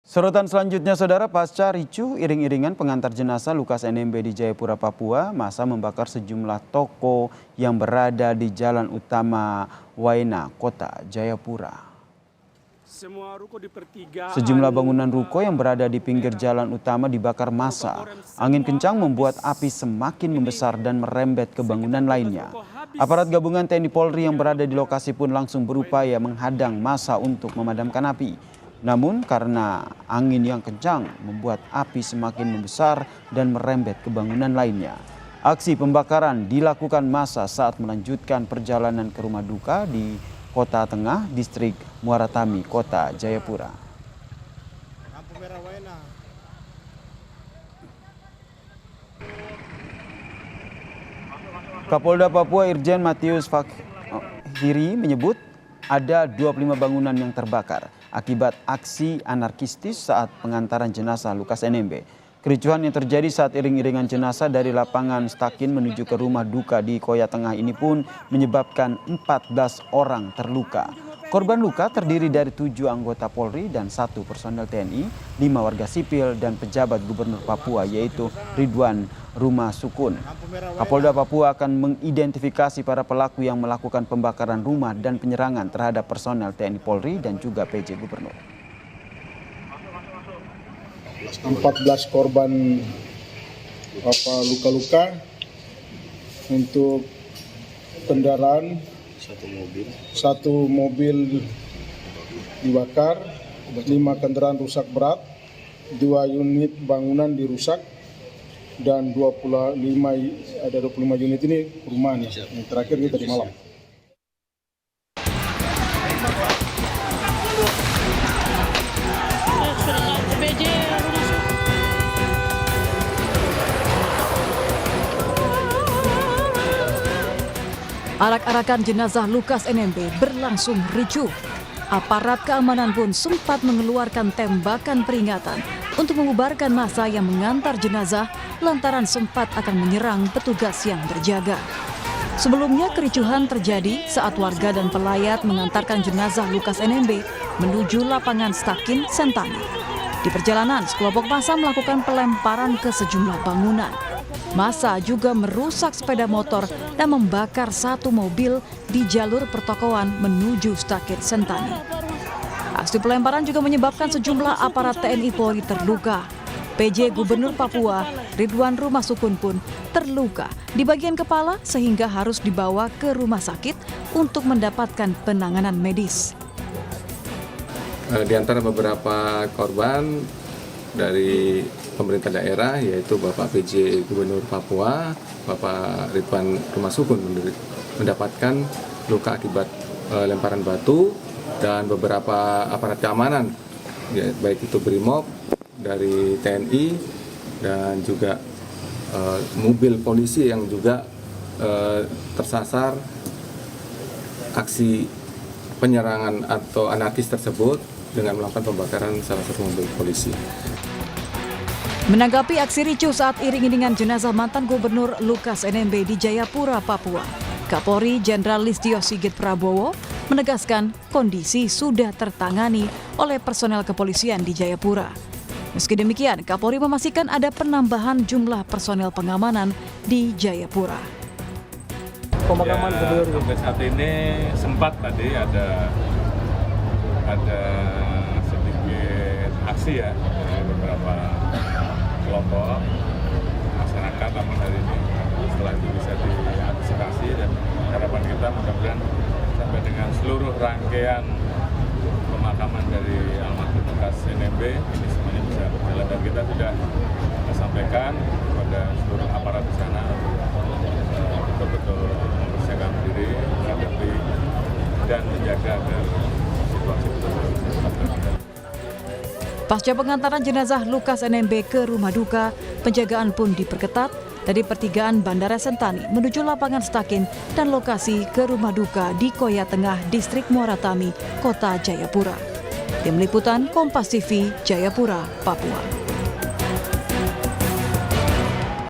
Sorotan selanjutnya, saudara, pasca ricuh iring-iringan pengantar jenazah Lukas NMB di Jayapura, Papua, massa membakar sejumlah toko yang berada di jalan utama Waena, kota Jayapura. Sejumlah bangunan ruko yang berada di pinggir jalan utama dibakar massa. Angin kencang membuat api semakin membesar dan merembet ke bangunan lainnya. Aparat gabungan TNI Polri yang berada di lokasi pun langsung berupaya menghadang massa untuk memadamkan api. Namun karena angin yang kencang membuat api semakin membesar dan merembet ke bangunan lainnya. Aksi pembakaran dilakukan massa saat melanjutkan perjalanan ke rumah duka di Kota Tengah, Distrik Muara Tami, Kota Jayapura. Kapolda Papua Irjen Matius Fakhiri menyebut ada 25 bangunan yang terbakar akibat aksi anarkistis saat pengantaran jenazah Lukas NMB. Kericuhan yang terjadi saat iring-iringan jenazah dari lapangan Stakin menuju ke rumah duka di Koya Tengah ini pun menyebabkan 14 orang terluka. Korban luka terdiri dari 7 anggota Polri dan 1 personel TNI, 5 warga sipil dan pejabat Gubernur Papua yaitu Ridwan Rumah Sukun. Kapolda Papua akan mengidentifikasi para pelaku yang melakukan pembakaran rumah dan penyerangan terhadap personel TNI Polri dan juga PJ Gubernur. 14 korban luka-luka, untuk kendaraan satu mobil dibakar, 5 kendaraan rusak berat, 2 unit bangunan dirusak, dan 25 unit ini perumahan ya. Yang terakhir ini tadi malam. Arak-arakan jenazah Lukas NMB berlangsung ricuh. Aparat keamanan pun sempat mengeluarkan tembakan peringatan untuk membubarkan massa yang mengantar jenazah lantaran sempat akan menyerang petugas yang berjaga. Sebelumnya kericuhan terjadi saat warga dan pelayat mengantarkan jenazah Lukas NMB menuju lapangan Stakin, Sentani. Di perjalanan, sekelompok massa melakukan pelemparan ke sejumlah bangunan. Massa juga merusak sepeda motor dan membakar 1 mobil di jalur pertokoan menuju Stakin, Sentani. Aksi pelemparan juga menyebabkan sejumlah aparat TNI Polri terluka. PJ Gubernur Papua Ridwan Rumah Sukun pun terluka di bagian kepala sehingga harus dibawa ke rumah sakit untuk mendapatkan penanganan medis. Di antara beberapa korban dari pemerintah daerah yaitu Bapak PJ Gubernur Papua, Bapak Ridwan Rumah Sukun mendapatkan luka akibat lemparan batu, dan beberapa aparat keamanan ya, baik itu BRIMOB dari TNI dan juga mobil polisi yang juga tersasar aksi penyerangan atau anarkis tersebut dengan melakukan pembakaran salah satu mobil polisi. Menanggapi aksi ricuh saat iring-iringan jenazah mantan Gubernur Lukas NMB di Jayapura, Papua, Kapolri Jenderal Listio Sigit Prabowo menegaskan kondisi sudah tertangani oleh personel kepolisian di Jayapura. Meski demikian, Kapolri memastikan ada penambahan jumlah personel pengamanan di Jayapura. Pemakaman sampai saat ini sempat tadi ada sedikit aksi ya dari beberapa kelompok masyarakat, namun hari ini setelah itu bisa diantisipasi dan harapan kita mudah-mudahan sampai dengan seluruh rangkaian pemakaman dari almarhum Lukas NMB ini semuanya bisa berjalan, dan kita sudah sampaikan kepada seluruh aparat di sana betul-betul mempersiapkan diri menghadapi dan menjaga agar situasi tersebut. Pasca pengantaran jenazah Lukas NMB ke rumah duka, penjagaan pun diperketat dari pertigaan Bandara Sentani menuju lapangan Stakin dan lokasi ke rumah duka di Koya Tengah, Distrik Muara Tami, Kota Jayapura. Tim Liputan Kompas TV, Jayapura, Papua.